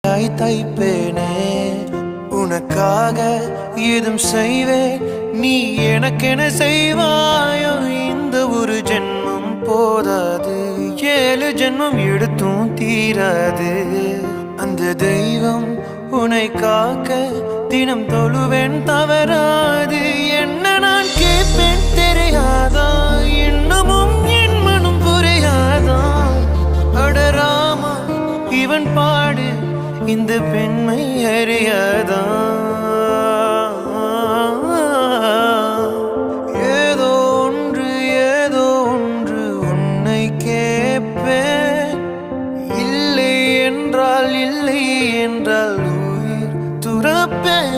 தைப்பேனே உனக்காக ஏதும் செய்வேன் நீ எனக்கென செய்வாயோ இந்த ஒரு ஜென்மம் போதாது 7 ஜென்மம் எடுத்தும் தீராது அந்த தெய்வம் உன்னை காக்க தினம் தொழுவேன் தவறாது என்ன நான் கேட்பேன் தெரியாதா இன்னமும் என் மனம் புரியாதா அடராமா இவன் பாடு இந்த பெண்மை அறியாதா ஏதோ ஒன்று உன்னை கேட்பேன் இல்லை என்றால் உயிர் துறப்பேன்